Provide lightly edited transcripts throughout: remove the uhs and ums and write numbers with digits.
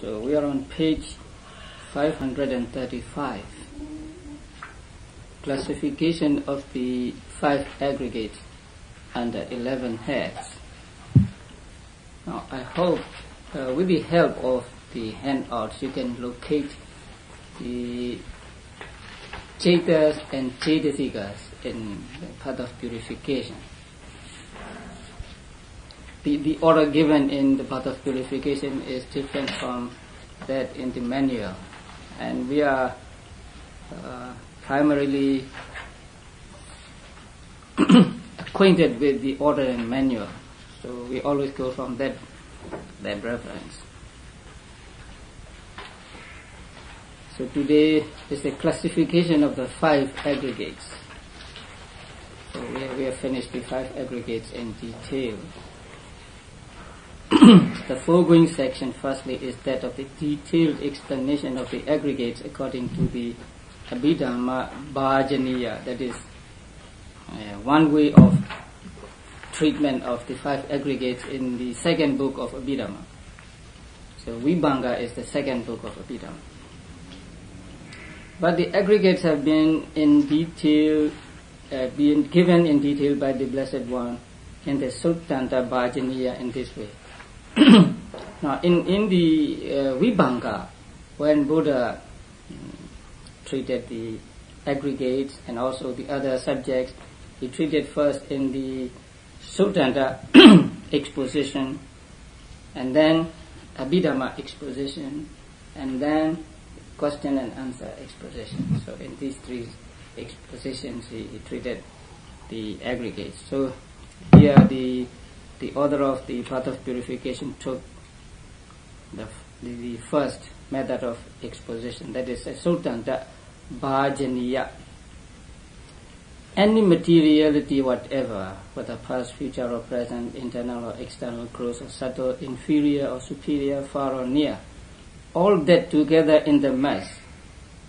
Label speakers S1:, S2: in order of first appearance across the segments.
S1: So we are on page 535. Classification of the 5 aggregates under 11 heads. Now I hope with the help of the handouts you can locate the Chetas and Chetasikas in the path of purification. The order given in the path of purification is different from that in the manual, and we are primarily acquainted with the order in manual, so we always go from that reference. So today is the classification of the 5 aggregates. So we have finished the 5 aggregates in detail. The foregoing section firstly is that of the detailed explanation of the aggregates according to the Visuddhimagga Bhajaniya, that is one way of treatment of the 5 aggregates in the second book of Visuddhimagga. So Vibhanga is the second book of Visuddhimagga. But the aggregates have been in detail, been given in detail by the Blessed One in the Suttanta Bhajaniya in this way. Now in the Vibhanga, when Buddha treated the aggregates and also the other subjects, he treated first in the Suttanta exposition, and then Abhidhamma exposition, and then question and answer exposition. So in these 3 expositions he treated the aggregates. So here the order of the path of purification took the first method of exposition, that is a Suttanta Bhajaniya. Any materiality whatever, whether past, future or present, internal or external, gross or subtle, inferior or superior, far or near, all that together in the mass,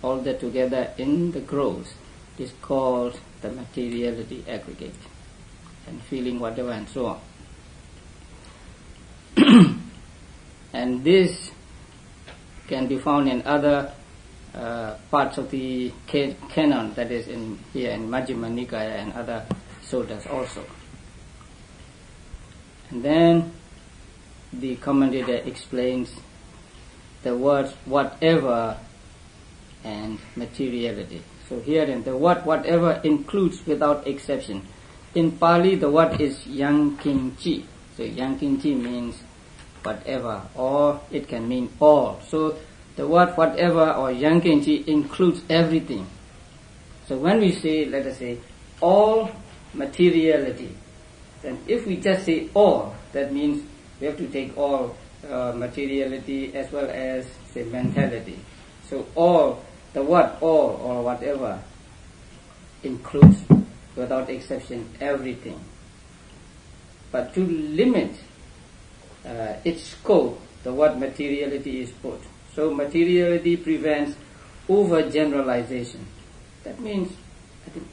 S1: all that together in the gross, is called the materiality aggregate, and feeling whatever and so on. And this can be found in other parts of the canon, that is in here in Majjhima Nikaya and other suttas also. And then the commentator explains the words whatever and materiality. So here in the word whatever includes without exception. In Pali the word is yankinchi. So yankinchi means whatever, or it can mean all. So the word whatever or yankinchi includes everything. So when we say, let us say, all materiality, then if we just say all, that means we have to take all materiality as well as say mentality. So all, the word all or whatever includes without exception everything. But to limit its scope, the word materiality is put. So materiality prevents overgeneralization. That means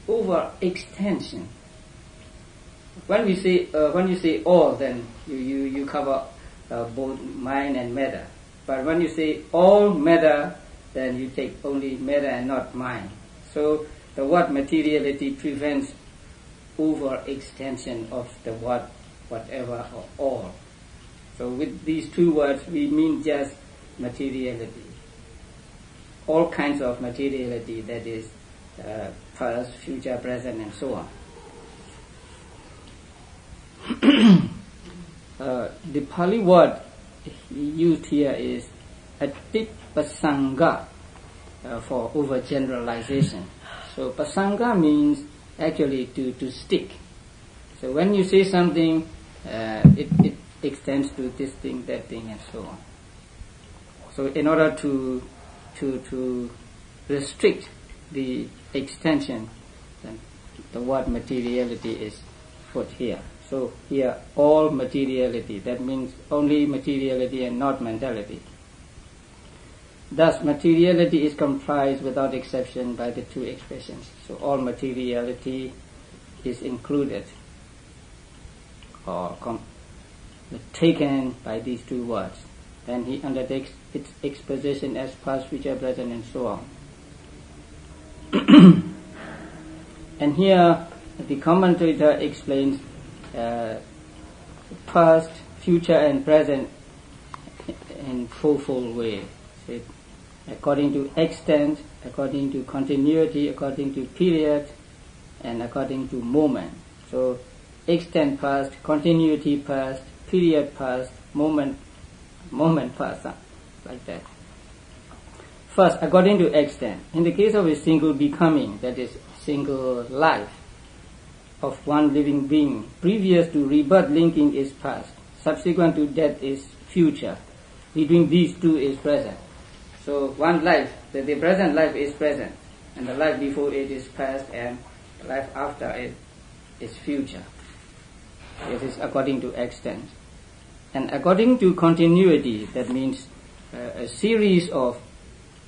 S1: overextension. When you say all, then you cover both mind and matter. But when you say all matter, then you take only matter and not mind. So the word materiality prevents overextension of the word whatever or all. So with these 2 words we mean just materiality. All kinds of materiality, that is past, future, present and so on. The Pali word used here is atipasanga for overgeneralization. So pasanga means actually to stick. So when you say something, it extends to this thing, that thing and so on. So in order to restrict the extension, then the word materiality is put here. So here all materiality, that means only materiality and not mentality. Thus materiality is comprised without exception by the 2 expressions. So all materiality is included or taken by these two words. Then he undertakes its exposition as past, future, present, and so on. And here the commentator explains past, future, and present in fourfold way. So according to extent, according to continuity, according to period, and according to moment. So extent past, continuity past, period past, moment past, like that. First, according to extent, in the case of a single becoming, that is single life of one living being, previous to rebirth linking is past, subsequent to death is future, between these two is present. So one life, the present life is present, and the life before it is past, and the life after it is future. It is according to extent. And according to continuity, that means a series of,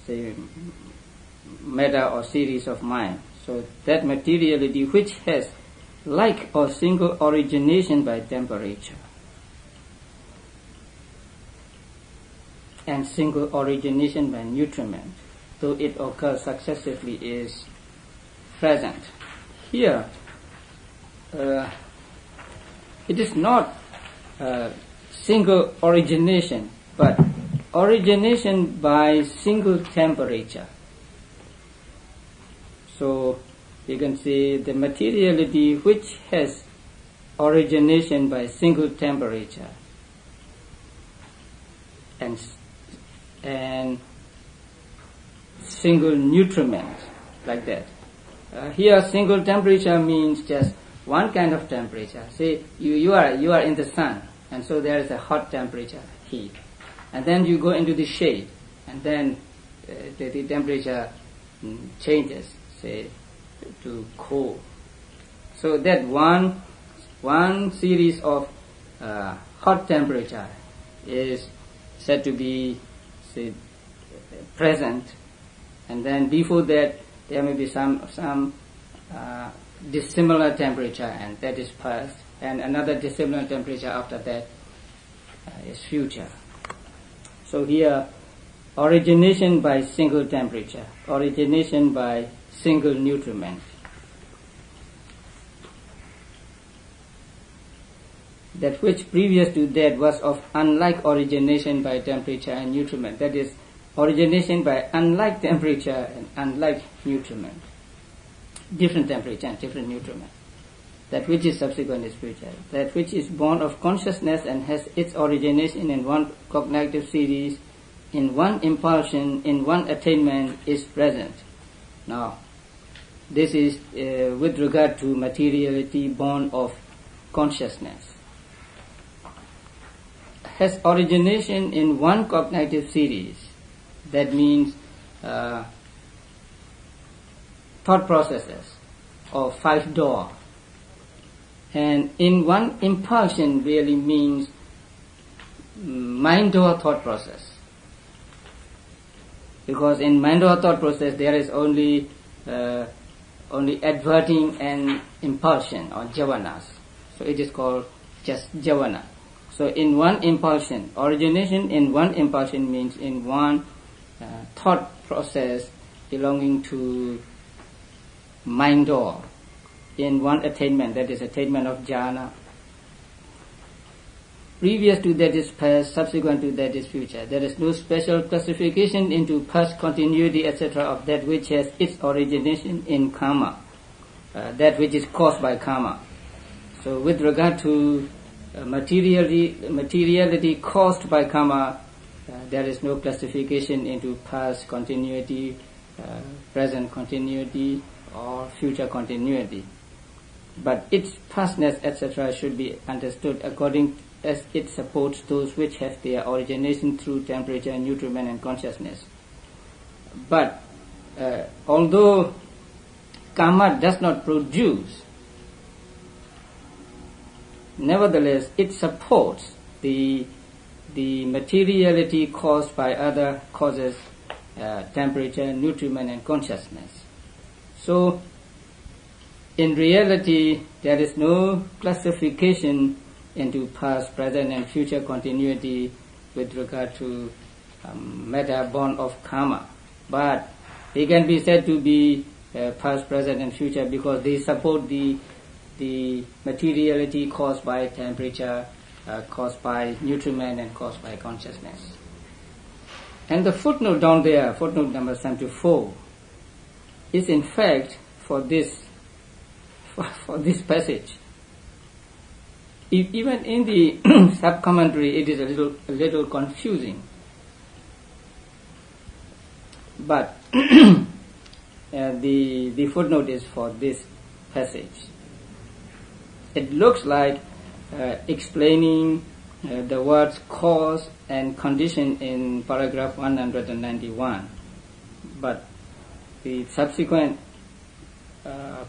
S1: say, matter or series of mind. So that materiality which has like or single origination by temperature and single origination by nutriment, though it occurs successively, is present. Here, it is not single origination, but origination by single temperature. So you can say the materiality which has origination by single temperature and single nutriment, like that. Here single temperature means just one kind of temperature. Say you are in the sun, and so there is a hot temperature, heat, and then you go into the shade, and then the temperature changes, say, to cold. So that one series of hot temperature is said to be, say, present, and then before that there may be some dissimilar temperature, and that is past, and another dissimilar temperature after that is future. So here, origination by single temperature, origination by single nutriment. That which previous to that was of unlike origination by temperature and nutriment. That is, origination by unlike temperature and unlike nutriment. Different temperature and different nutriment. That which is subsequent is future. That which is born of consciousness and has its origination in one cognitive series, in one impulsion, in one attainment, is present. Now, this is with regard to materiality born of consciousness. Has origination in one cognitive series. That means thought processes of 5 door. And in one impulsion really means mind door thought process. Because in mind door thought process there is only adverting and impulsion or javanas. So it is called just javana. So in one impulsion, origination in one impulsion means in one thought process belonging to mind door, in one attainment, that is attainment of jhana. Previous to that is past, subsequent to that is future. There is no special classification into past, continuity, etc. of that which has its origination in karma, that which is caused by karma. So with regard to materiality caused by karma, there is no classification into past continuity, present continuity, or future continuity. But its pastness, etc., should be understood according as it supports those which have their origination through temperature, nutriment, and consciousness. But although karma does not produce, nevertheless it supports the materiality caused by other causes, temperature, nutriment, and consciousness. So in reality there is no classification into past, present, and future continuity with regard to meta born of karma. But they can be said to be past, present, and future because they support the materiality caused by temperature, caused by nutriment, and caused by consciousness. And the footnote down there, footnote number 74, is in fact for this passage. Even in the sub-commentary, it is a little confusing. But the footnote is for this passage. It looks like explaining the words cause and condition in paragraph 191. But the subsequent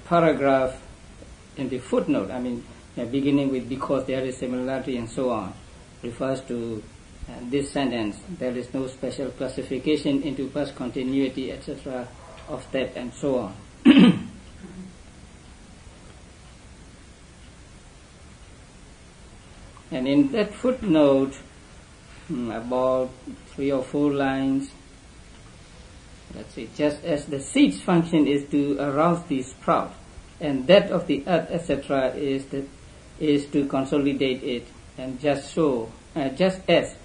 S1: paragraph in the footnote, beginning with because there is similarity and so on, refers to this sentence. There is no special classification into past continuity, etc. of that and so on. And in that footnote, about 3 or 4 lines, let's see, just as the seed's function is to arouse the sprout, and that of the earth, etc., is to consolidate it, and just as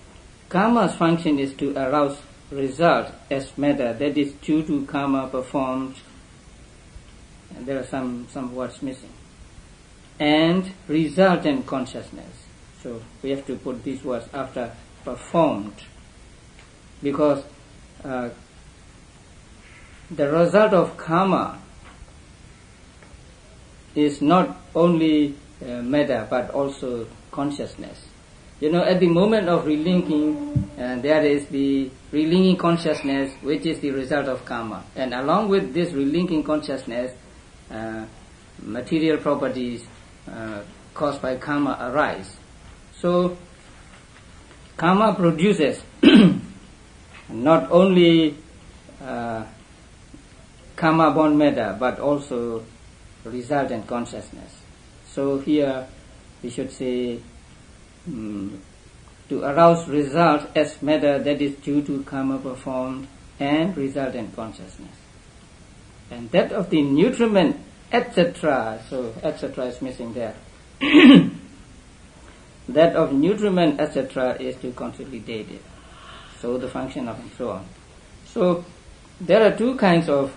S1: karma's function is to arouse result as matter that is due to karma performed, and there are some words missing, and resultant consciousness. So we have to put these words after performed, because the result of karma is not only matter but also consciousness. At the moment of relinking, there is the relinking consciousness, which is the result of karma, and along with this relinking consciousness, material properties caused by karma arise. So karma produces not only karma born matter but also resultant consciousness. So here we should say to arouse result as matter that is due to karma performed and resultant consciousness. And that of the nutriment, etc. So etc. is missing there. That of nutriment, etc. is to consolidate it. So the function of and so on. So there are 2 kinds of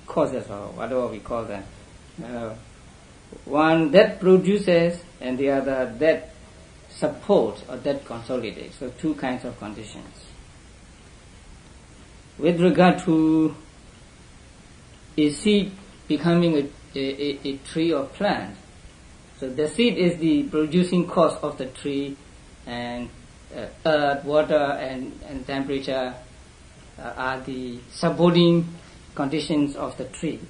S1: causes, or whatever we call them. One that produces, and the other that supports or that consolidates. So 2 kinds of conditions. With regard to a seed becoming a tree or plant, so the seed is the producing cause of the tree, and earth, water, and temperature are the supporting conditions of the tree.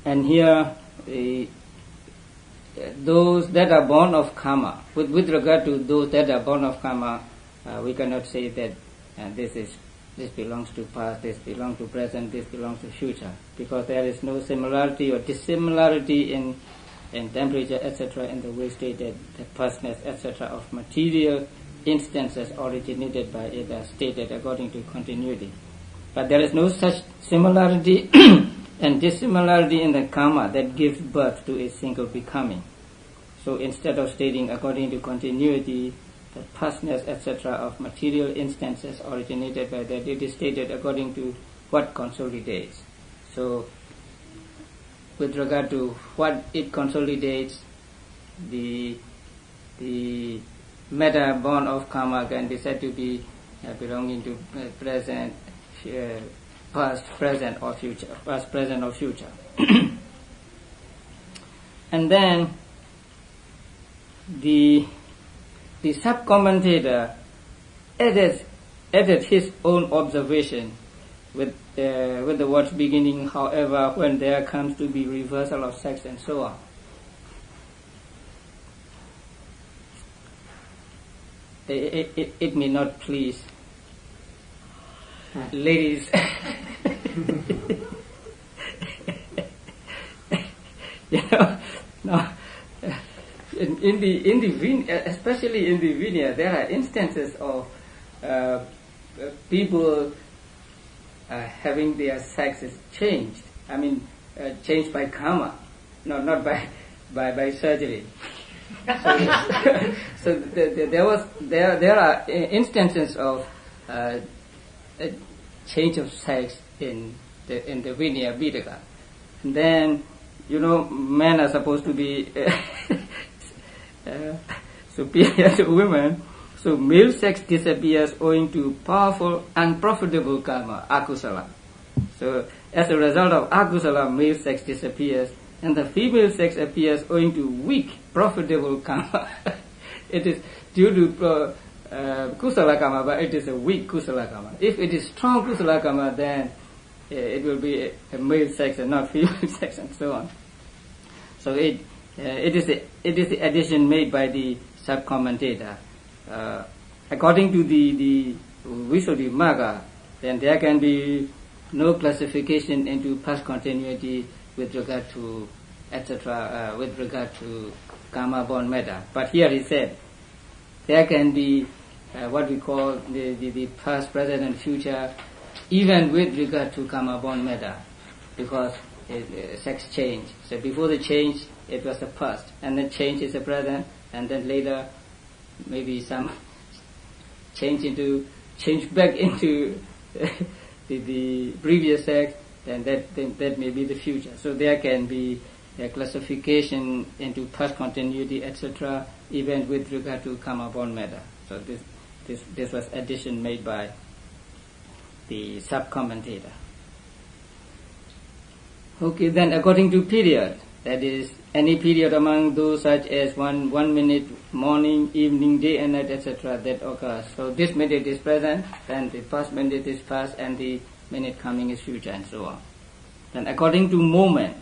S1: And here, those that are born of karma, with regard to those that are born of karma, we cannot say that this belongs to past, this belongs to present, this belongs to future, because there is no similarity or dissimilarity in temperature, etc., in the way stated, the pastness, etc., of material instances originated by it as stated according to continuity. But there is no such similarity and dissimilarity in the karma that gives birth to a single becoming. So instead of stating according to continuity, the pastness, etc., of material instances originated by that, it is stated according to what consolidates. So with regard to what it consolidates, the matter born of karma can be said to be belonging to present, past, present, or future. Past, present, or future. And then the sub-commentator added his own observation with the words beginning, however, when there comes to be reversal of sex and so on. It may not please ladies Now, in the Vinaya, especially in the Vinaya, there are instances of people having their sexes changed. I mean, changed by karma, not by surgery. So there are instances of change of sex in the Vinaya Pitaka. And then, men are supposed to be superior to women. So male sex disappears owing to powerful, unprofitable karma, akusala. So as a result of akusala, male sex disappears, and the female sex appears owing to weak, profitable karma. It is due to kusala karma, but it is a weak kusala karma. If it is strong kusala karma, then it will be a male sex and not female sex, and so on. So it is the addition made by the sub-commentator. According to the Visuddhimagga, then there can be no classification into past continuity with regard to etc. With regard to karma born matter. But here he said there can be what we call the past, present, and future, even with regard to karma born matter, because sex change. So before the change, it was the past, and then change is the present, and then later maybe some change back into the previous sex, then that may be the future. So there can be a classification into past continuity, etc., even with regard to karma born matter. So this was addition made by the sub-commentator. Okay, then according to period, that is any period among those such as one minute, morning, evening, day and night, etc., that occurs. So this minute is present, then the first minute is past, and the minute coming is future, and so on. Then according to moment,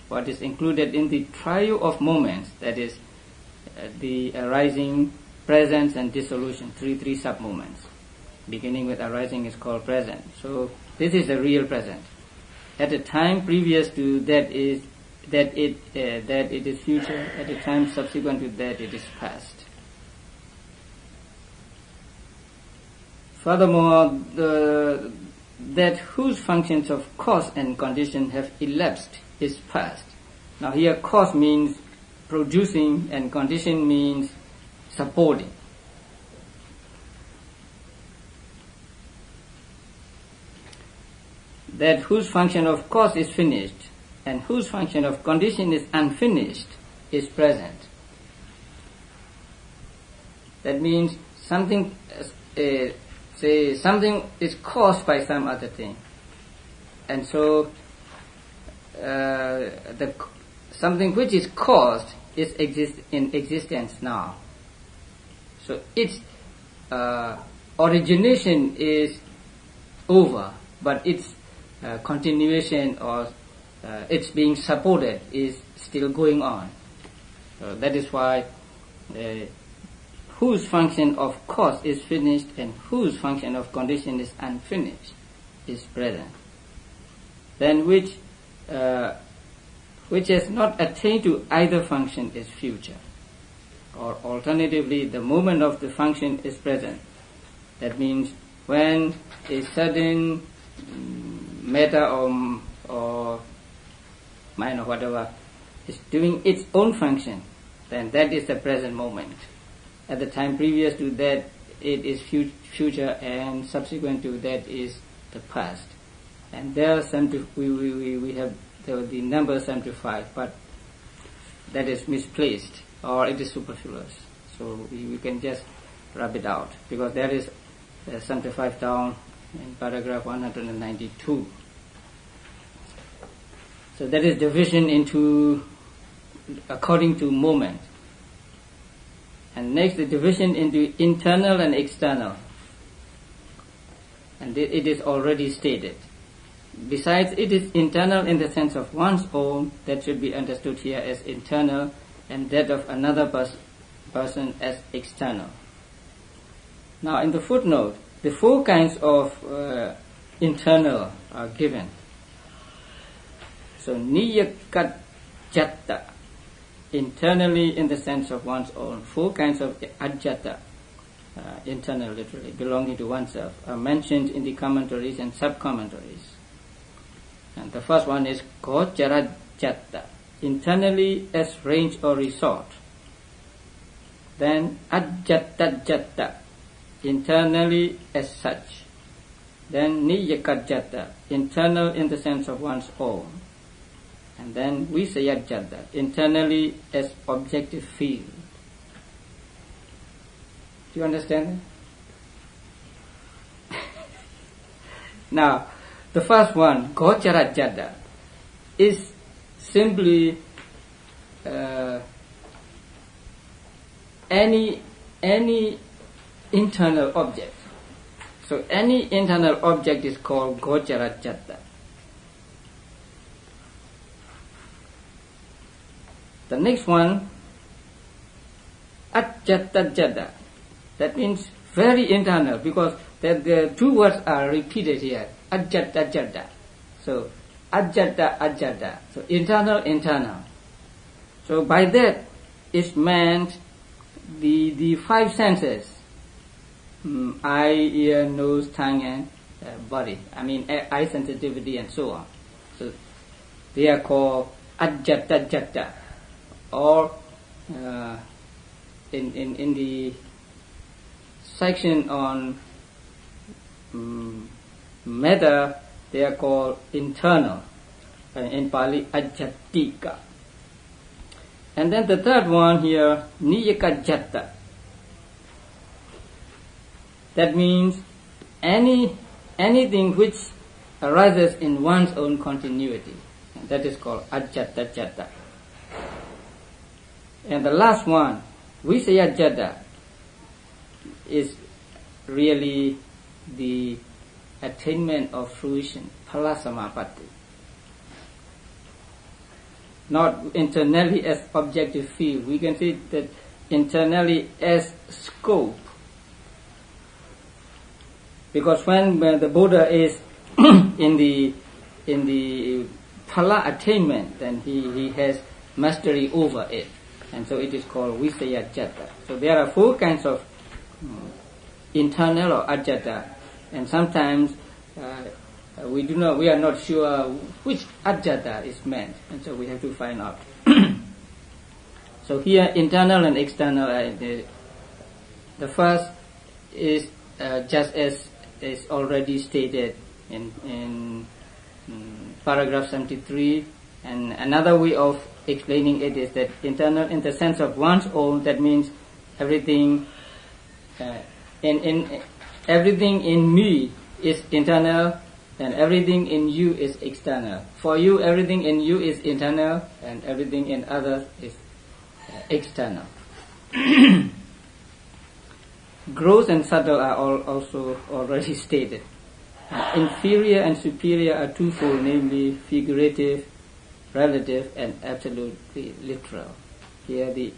S1: what is included in the trio of moments, that is the arising, presence, and dissolution, three sub-moments. Beginning with arising is called present. So this is the real present. At the time previous to that it is future. At the time subsequent to that, it is past. Furthermore, that whose functions of cause and condition have elapsed is past. Now here cause means producing and condition means supporting. That whose function of cause is finished and whose function of condition is unfinished is present. That means something, say something is caused by some other thing, and so something which is caused is in existence now. So its origination is over, but its continuation or its being supported is still going on. So that is why whose function of cause is finished and whose function of condition is unfinished is present. Then which has not attained to either function is future. Or alternatively, the moment of the function is present. That means when a certain matter or mind or whatever is doing its own function, then that is the present moment. At the time previous to that, it is future, and subsequent to that is the past. And there we have the number 75, but that is misplaced or it is superfluous. So we can just rub it out, because there is 75 down in paragraph 192. So that is division into according to moment. And next, the division into internal and external. And it is already stated. Besides, it is internal in the sense of one's own, that should be understood here as internal, and that of another person as external. Now, in the footnote, the 4 kinds of internal are given. So, niyakat ajjata. Internally in the sense of one's own. 4 kinds of ajjata, internal literally, belonging to oneself, are mentioned in the commentaries and sub-commentaries. And the first one is gocarajjata, internally as range or resort. Then ajjatajjata, internally as such. Then niyakajjata, internal in the sense of one's own. And then visayajjata, internally as objective field. Do you understand? Now, the first one, gocarajjata, is simply any internal object. So any internal object is called gocarajjata. The next one, ajjatajjata. That means very internal, because the 2 words are repeated here. Ajjatajjata. So ajjata, ajjata. So internal. So by that is meant the 5 senses. Eye, ear, nose, tongue, and body. I mean eye sensitivity and so on. So they are called ajjatajjata. Or in the section on metta, they are called internal. In Pali, ajjatika. And then the third one here, niyakajjata. That means anything which arises in one's own continuity. And that is called ajjatajjata. And the last one, visayajjata, is really the attainment of fruition, phalasamapatti. Not internally as objective field. We can see that internally as scope. Because when the Buddha is in the phala attainment, then he has mastery over it. And so it is called visayajjata. So there are 4 kinds of internal or ajjata, and sometimes we are not sure which ajjata is meant, and so we have to find out. So here, internal and external. The first is just as is already stated in paragraph 73, and another way of explaining it is that internal in the sense of one's own. That means everything everything in me is internal, and everything in you is external. For you, everything in you is internal, and everything in others is external. Gross and subtle are also already stated. Inferior and superior are twofold, namely figurative, relative, and absolutely literal. Here the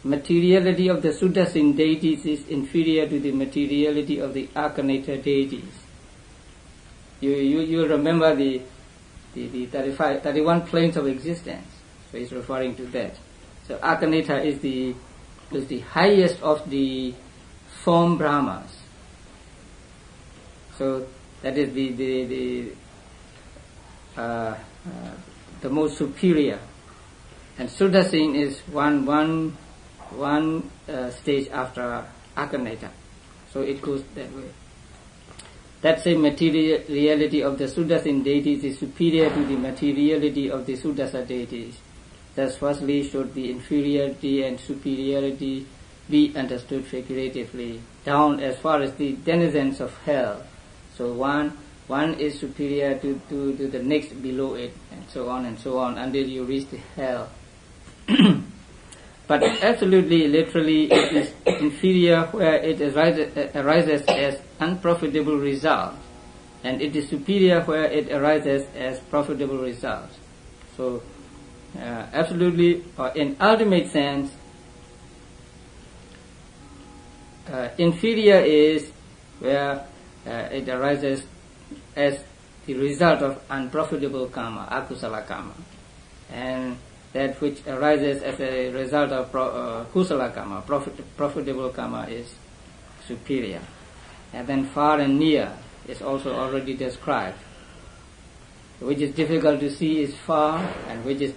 S1: materiality of the Sudasin deities is inferior to the materiality of the Akaneta deities. You remember the 31 planes of existence. So it's referring to that. So Akaneta is the highest of the form Brahmas. So that is the most superior, and Sudasin is one stage after Akaneta. So it goes that way. That same materiality of the Sudasin deities is superior to the materiality of the Sudasa deities. Thus, firstly, should the inferiority and superiority be understood figuratively, down as far as the denizens of hell. So one is superior to the next below it, and so on until you reach the hell. But absolutely, literally, it is inferior where it arises as unprofitable result, and it is superior where it arises as profitable result. So, absolutely, or in ultimate sense, inferior is where it arises as the result of unprofitable karma, akusala karma, and that which arises as a result of kusala karma, profitable karma, is superior. And then far and near is also already described. Which is difficult to see is far, and which is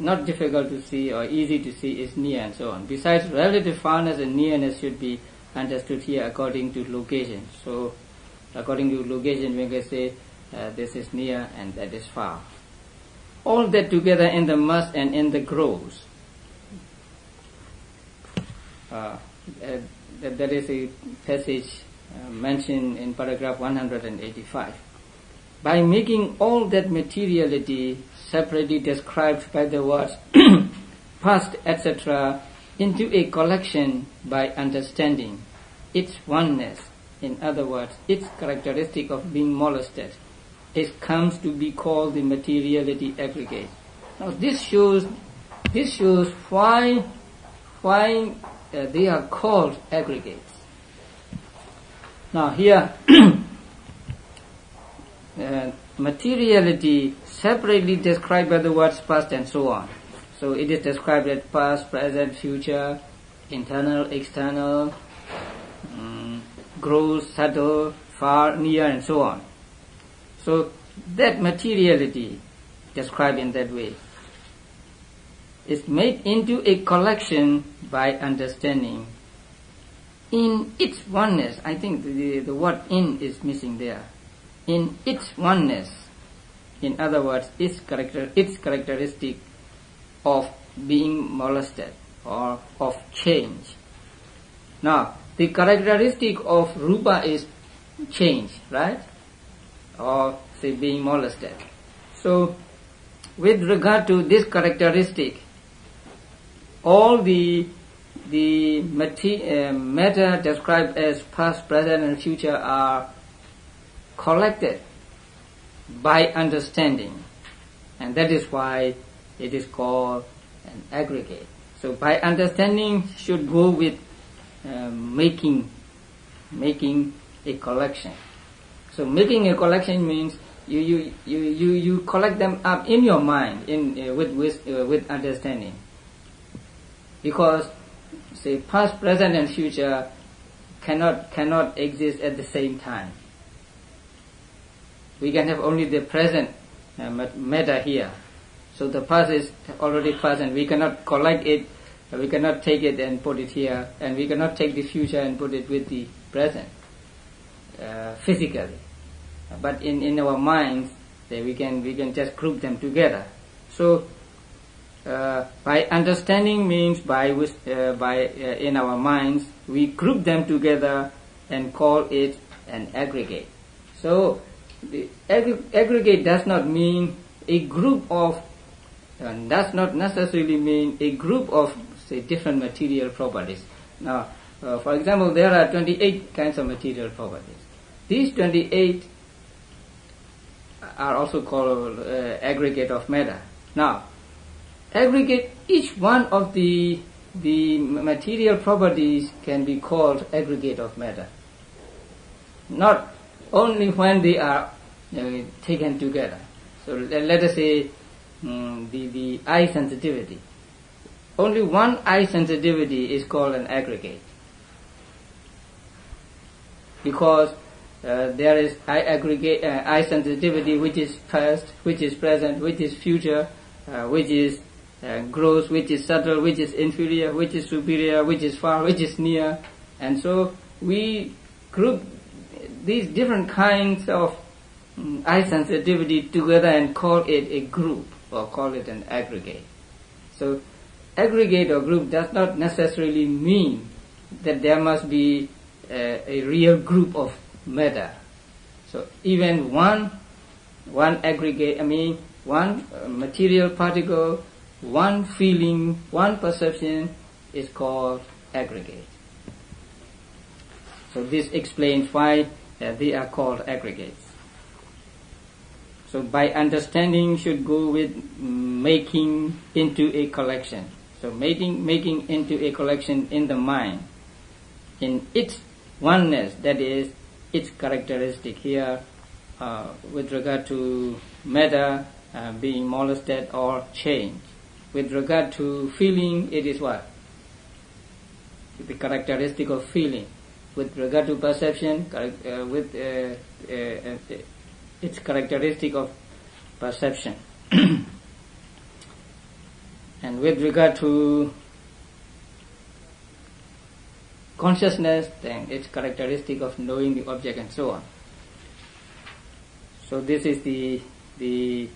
S1: not difficult to see or easy to see is near, and so on. Besides, relative farness and nearness should be understood here according to location. So, according to location, we can say this is near and that is far. All that together in the must and in the gross. That is a passage mentioned in paragraph 185. By making all that materiality separately described by the words past, etc., into a collection by understanding its oneness, in other words, its characteristic of being molested, it comes to be called the materiality aggregate. Now this shows why they are called aggregates. Now here, materiality separately described by the words past and so on. So it is described as past, present, future, internal, external, gross, subtle, far, near, and so on. So that materiality described in that way is made into a collection by understanding in its oneness. I think the word in is missing there. In its oneness, in other words, its characteristic of being molested or of change. Now, the characteristic of rupa is change, right? Or say being molested. So, with regard to this characteristic, all the matter described as past, present, and future are collected by understanding, and that is why it is called an aggregate. So by understanding should go with making a collection. So making a collection means you collect them up in your mind with understanding, because say past, present, and future cannot exist at the same time. We can have only the present matter here. So the past is already present. We cannot collect it, we cannot take it and put it here, and we cannot take the future and put it with the present physically. But in our minds, we can just group them together. So by understanding means in our minds we group them together and call it an aggregate. So the aggregate does not mean a group of, does not necessarily mean a group of, say, different material properties. Now, for example, there are 28 kinds of material properties. These 28 are also called aggregate of matter. Now, aggregate, each one of the material properties can be called aggregate of matter. Not only when they are taken together. So let us say the eye sensitivity. Only one eye sensitivity is called an aggregate, because there is eye sensitivity which is past, which is present, which is future, which is gross, which is subtle, which is inferior, which is superior, which is far, which is near, and so we group these different kinds of eye sensitivity together and call it a group or call it an aggregate. So aggregate or group does not necessarily mean that there must be a real group of matter. So even one aggregate, one material particle, one feeling, one perception is called aggregate. So this explains why they are called aggregates. So by understanding should go with making into a collection. So making into a collection in the mind, in its oneness, that is its characteristic here with regard to matter being molested or changed. with regard to feeling, it is what? The characteristic of feeling. With regard to perception, it's characteristic of perception. And with regard to consciousness, then it's characteristic of knowing the object and so on. So this is the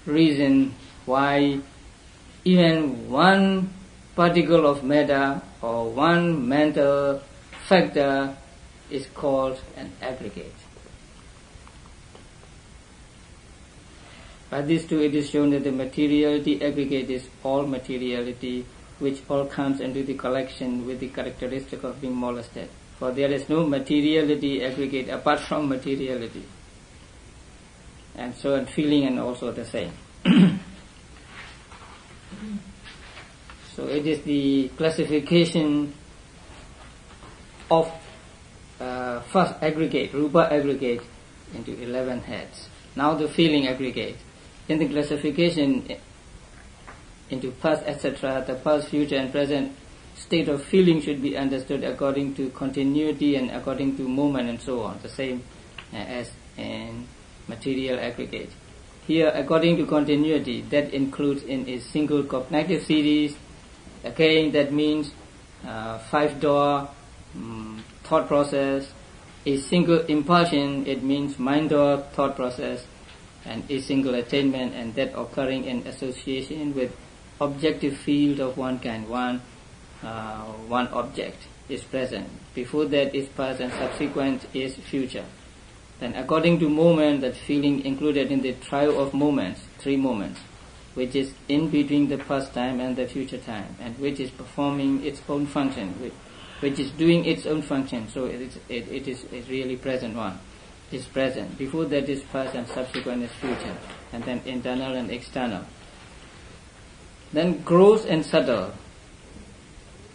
S1: reason why even one particle of matter or one mental factor is called an aggregate. By these two it is shown that the materiality aggregate is all materiality, which all comes into the collection with the characteristic of being molested. For there is no materiality aggregate apart from materiality. And so and feeling and also the same. So it is the classification of first aggregate, rupa aggregate, into 11 heads. Now the feeling aggregate. In the classification into past, etc., the past, future and present state of feeling should be understood according to continuity and according to moment and so on, the same as in material aggregate. Here, according to continuity, that includes in a single cognitive series. Again, that means 5-door thought process. A single impulsion, it means mind-door thought process, and a single attainment, and that occurring in association with objective field of one kind, one object is present. Before that is past and subsequent is future. Then according to moment, that feeling included in the trio of moments, 3 moments, which is in between the past time and the future time, and which is performing its own function, which is doing its own function. So it is really present one. Is present. Before that is past and subsequent is future, and then internal and external. Then gross and subtle.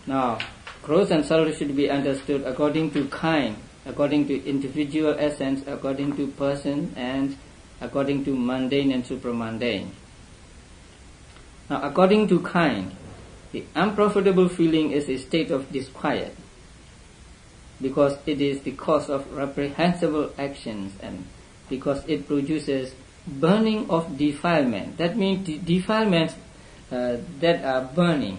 S1: Now, gross and subtle should be understood according to kind, according to individual essence, according to person, and according to mundane and supramundane. Now, according to kind, the unprofitable feeling is a state of disquiet, because it is the cause of reprehensible actions and because it produces burning of defilement. That means defilements that are burning,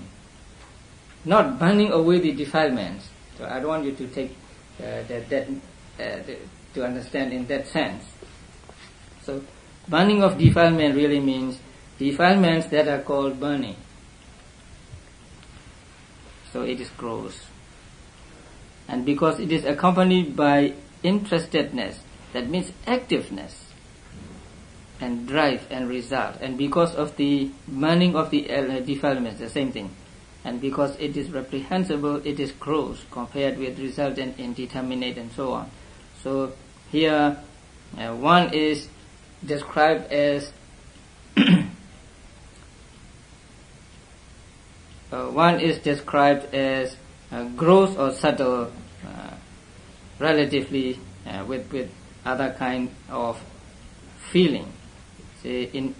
S1: not burning away the defilements. So I don't want you to take to understand in that sense. So burning of defilement really means defilements that are called burning. So it is gross. And because it is accompanied by interestedness, that means activeness and drive and result. And because of the burning of the defilements, the same thing. And because it is reprehensible, it is gross compared with resultant, indeterminate and so on. So here one is described as gross or subtle, relatively with other kind of feeling. Say in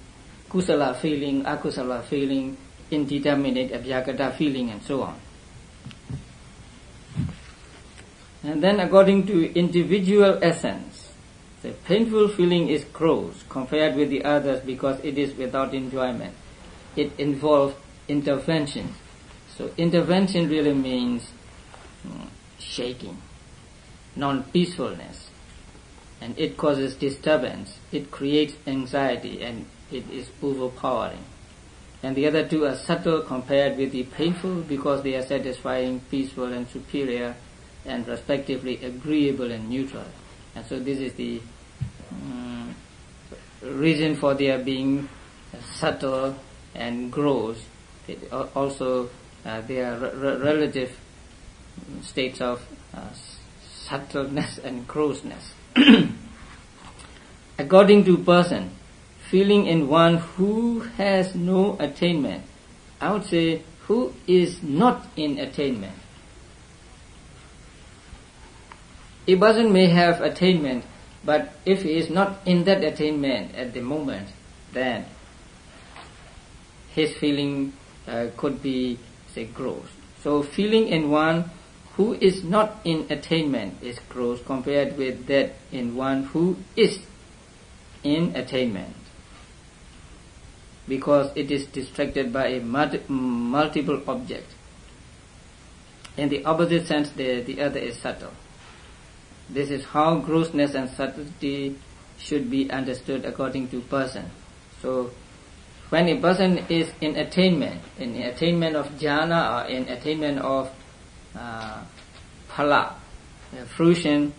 S1: kusala feeling, akusala feeling, indeterminate abhyagata feeling and so on. And then according to individual essence, the painful feeling is gross compared with the others because it is without enjoyment. It involves intervention. So intervention really means shaking, non-peacefulness, and it causes disturbance, it creates anxiety, and it is overpowering. And the other two are subtle compared with the painful because they are satisfying, peaceful and superior, and respectively agreeable and neutral. And so this is the reason for their being subtle and gross. It also they are relative states of subtleness and grossness. According to person, feeling in one who has no attainment, I would say who is not in attainment. A person may have attainment, but if he is not in that attainment at the moment, then his feeling could be, say, gross. So feeling in one who is not in attainment is gross compared with that in one who is in attainment, because it is distracted by a multiple object. In the opposite sense, the other is subtle. This is how grossness and subtlety should be understood according to person. So, when a person is in attainment of jhana or in attainment of phala, fruition,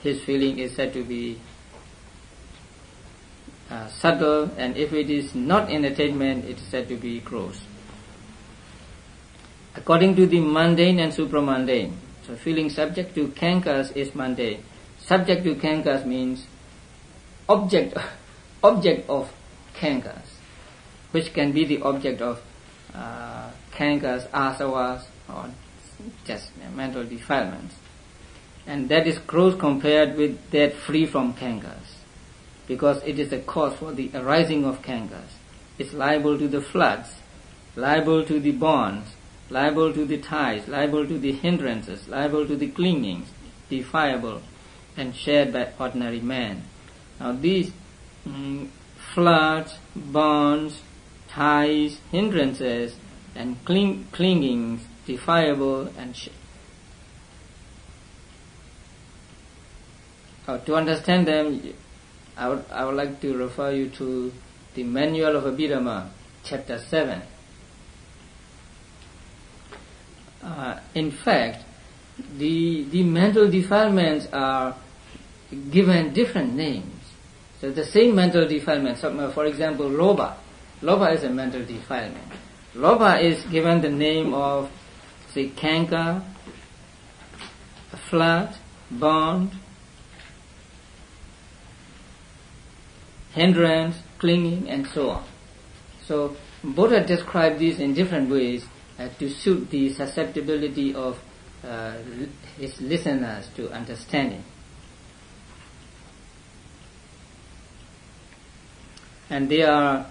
S1: his feeling is said to be subtle, and if it is not in attainment, it is said to be gross. According to the mundane and supramundane, so feeling subject to khankas is mundane. Subject to khankas means object of khankas, which can be the object of khankas, asavas, or just mental defilements. And that is gross compared with that free from khankas, because it is a cause for the arising of khankas. It's liable to the floods, liable to the bonds, liable to the ties, liable to the hindrances, liable to the clingings, defiable and shared by ordinary man. Now these floods, bonds, ties, hindrances and clingings, defiable and to understand them, I would like to refer you to the Manual of Abhidhamma, chapter 7. In fact, the mental defilements are given different names. So the same mental defilement, for example, lobha. Lobha is a mental defilement. Lobha is given the name of, say, khanka, flood, bond, hindrance, clinging, and so on. So Buddha described these in different ways to suit the susceptibility of his listeners to understanding. And they are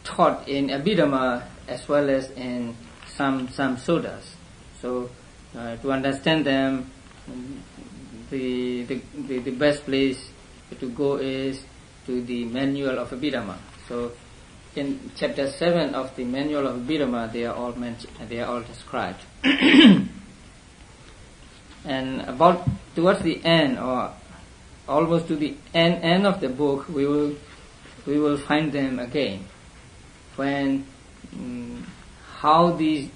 S1: taught in Abhidhamma as well as in some suttas. So to understand them, the best place to go is to the Manual of Abhidhamma. So in chapter 7 of the Manual of Abhidhamma, they are all mentioned, they are all described. And about towards the end, or almost to the end of the book, we will find them again, when how these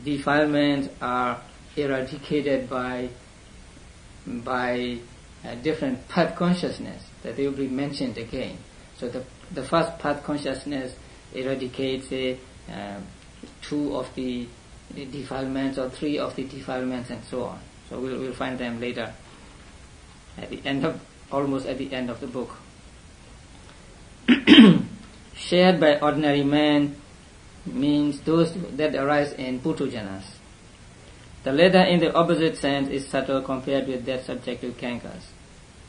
S1: defilements are eradicated by different path consciousness, that they will be mentioned again. So the first path consciousness eradicates 2 of the defilements or 3 of the defilements and so on. So we'll find them later at the end of, almost at the end of the book. Shared by ordinary man means those that arise in putujanas. The latter in the opposite sense is subtle compared with that subject to khankas.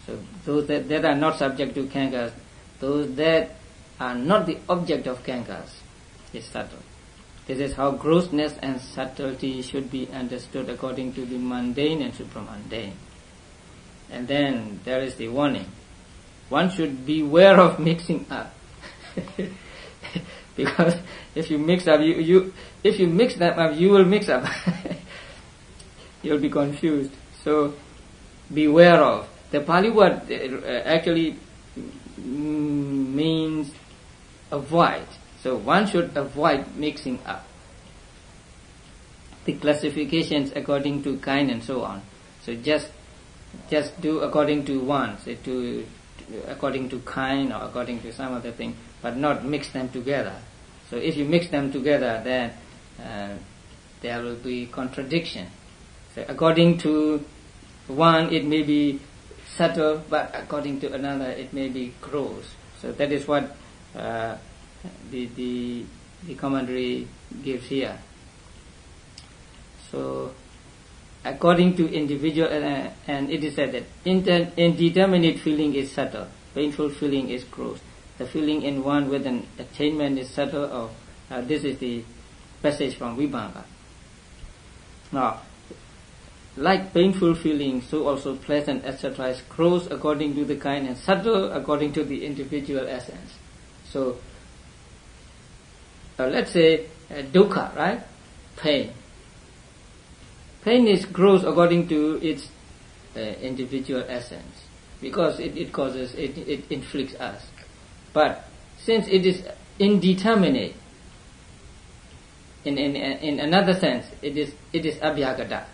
S1: So those that are not subject to khankas, those that are not the object of khankas, is subtle. This is how grossness and subtlety should be understood according to the mundane and supramundane. And then there is the warning. One should beware of mixing up. Because if you mix up, if you mix them up, you will mix up. You'll be confused. So beware of. The Pali word actually means avoid. So one should avoid mixing up the classifications according to kind and so on. So just do according to one, say according to kind or according to some other thing, but not mix them together. So if you mix them together, then there will be contradiction. So according to one, it may be subtle, but according to another, it may be gross. So that is what the commentary gives here. So according to individual, and it is said that indeterminate feeling is subtle. painful feeling is gross. The feeling in one with an attainment is subtle. Or this is the passage from Visuddhimagga. Now, like painful feeling, so also pleasant, etc. is gross according to the kind and subtle according to the individual essence. So, let's say dukkha, right? Pain. Pain is gross according to its individual essence, because it inflicts us. But since it is indeterminate, in another sense, it is abhyagata.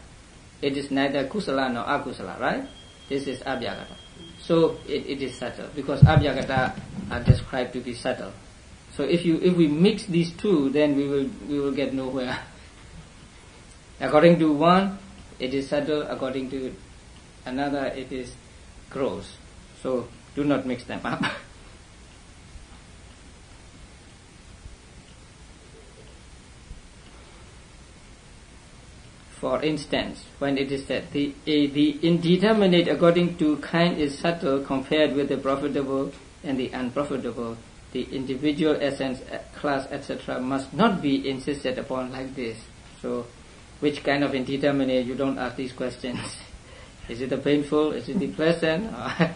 S1: It is neither kusala nor akusala, right? This is abhyagata. So it is subtle, because abhyagata are described to be subtle. So if we mix these two, then we will get nowhere. According to one, it is subtle. According to another, it is gross. So do not mix them up. For instance, when it is said, the indeterminate according to kind is subtle compared with the profitable and the unprofitable, the individual essence, class, etc. must not be insisted upon like this. So, which kind of indeterminate? You don't ask these questions. Is it the painful? Is it the pleasant? Or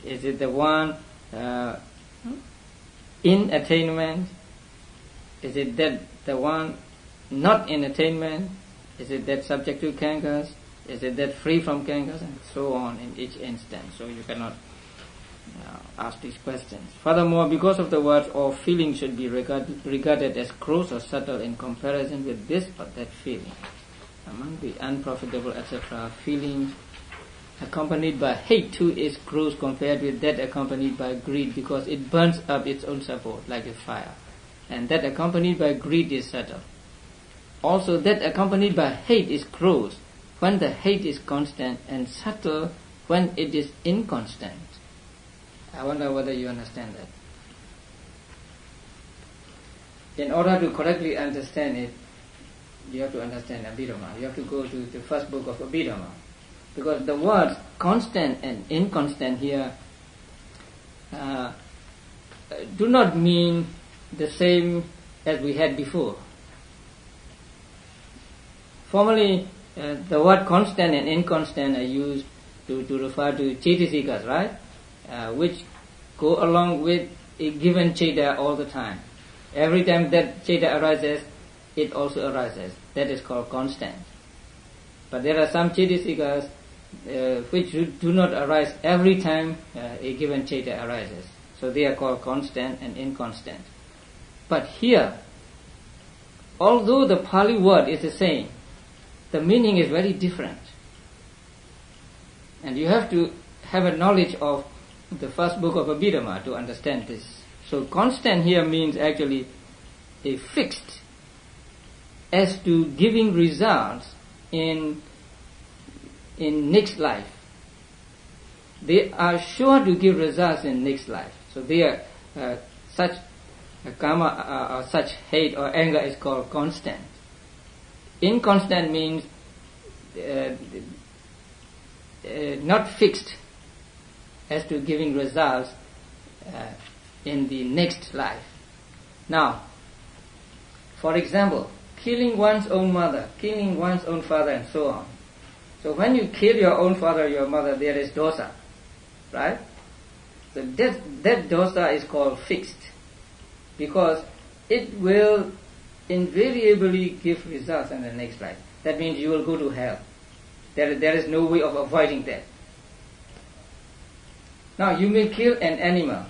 S1: is it the one in attainment? Is it that the one not in attainment? Is it that subject to kangas? Is it that free from kangas? And so on in each instance. So you cannot ask these questions. Furthermore, because of the words or feeling should be regarded as gross or subtle in comparison with this or that feeling. Among the unprofitable, etc., feeling accompanied by hate too is gross compared with that accompanied by greed, because it burns up its own support like a fire. And that accompanied by greed is subtle. Also, that accompanied by hate is gross when the hate is constant, and subtle when it is inconstant. I wonder whether you understand that. In order to correctly understand it, you have to understand Abhidhamma. You have to go to the first book of Abhidhamma. Because the words constant and inconstant here do not mean the same as we had before. Formerly, the word constant and inconstant are used to refer to cetasikas, right? Which go along with a given ceta all the time. Every time that ceta arises, it also arises. That is called constant. But there are some cetasikas which do not arise every time a given ceta arises. So they are called constant and inconstant. But here, although the Pali word is the same, the meaning is very different. And you have to have a knowledge of the first book of Abhidhamma to understand this. So constant here means actually a fixed as to giving results in next life. They are sure to give results in next life. So they are such karma or such hate or anger is called constant. Inconstant means not fixed as to giving results in the next life. Now, for example, killing one's own mother, killing one's own father, and so on. So when you kill your own father or your mother, there is dosa, right? So that dosa is called fixed, because it will invariably give results in the next life. That means you will go to hell. There is no way of avoiding that. Now you may kill an animal.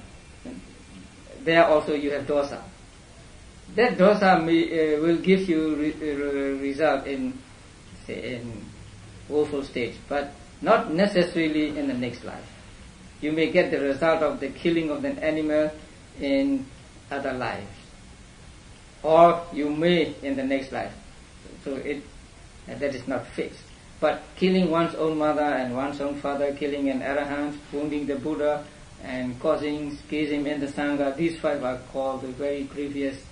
S1: There also you have dosa. That dosa will give you result in woeful stage, but not necessarily in the next life. You may get the result of the killing of an animal in other lives, or you may in the next life. So that is not fixed. But killing one's own mother and one's own father, killing an arahant, wounding the Buddha, and causing schism in the Sangha, these five are called the very grievous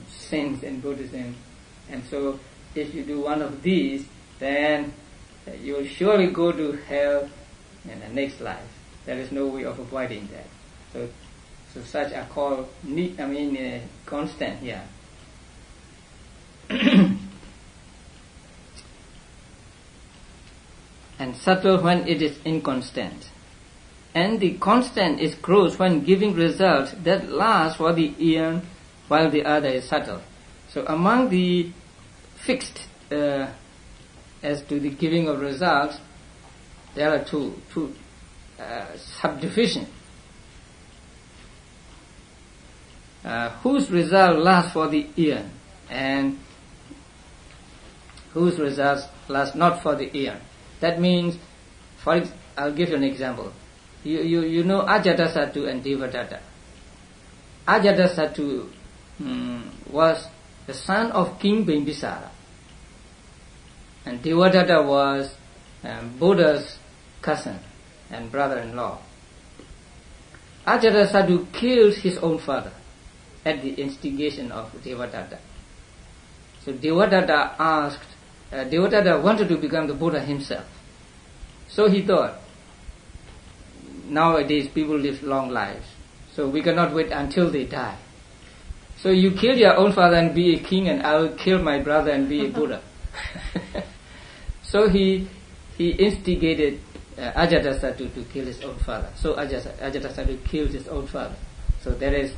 S1: sins in Buddhism. And so if you do one of these, then you will surely go to hell in the next life. There is no way of avoiding that. So such are called constant here. And subtle when it is inconstant. And the constant is gross when giving results that last for the eon, while the other is subtle. So among the fixed as to the giving of results, there are two subdivisions. Whose result lasts for the eon, and whose results last not for the eon. That means, I'll give you an example. You know Ajatasattu and Devadatta. Ajatasattu was the son of King Bimbisara, and Devadatta was Buddha's cousin and brother-in-law. Ajatasattu killed his own father at the instigation of Devadatta. So Devadatta wanted to become the Buddha himself. So he thought, nowadays people live long lives, so we cannot wait until they die. So you kill your own father and be a king, and I will kill my brother and be a Buddha. So he instigated Ajatasattu to kill his own father. So Ajatasattu killed his own father. So there is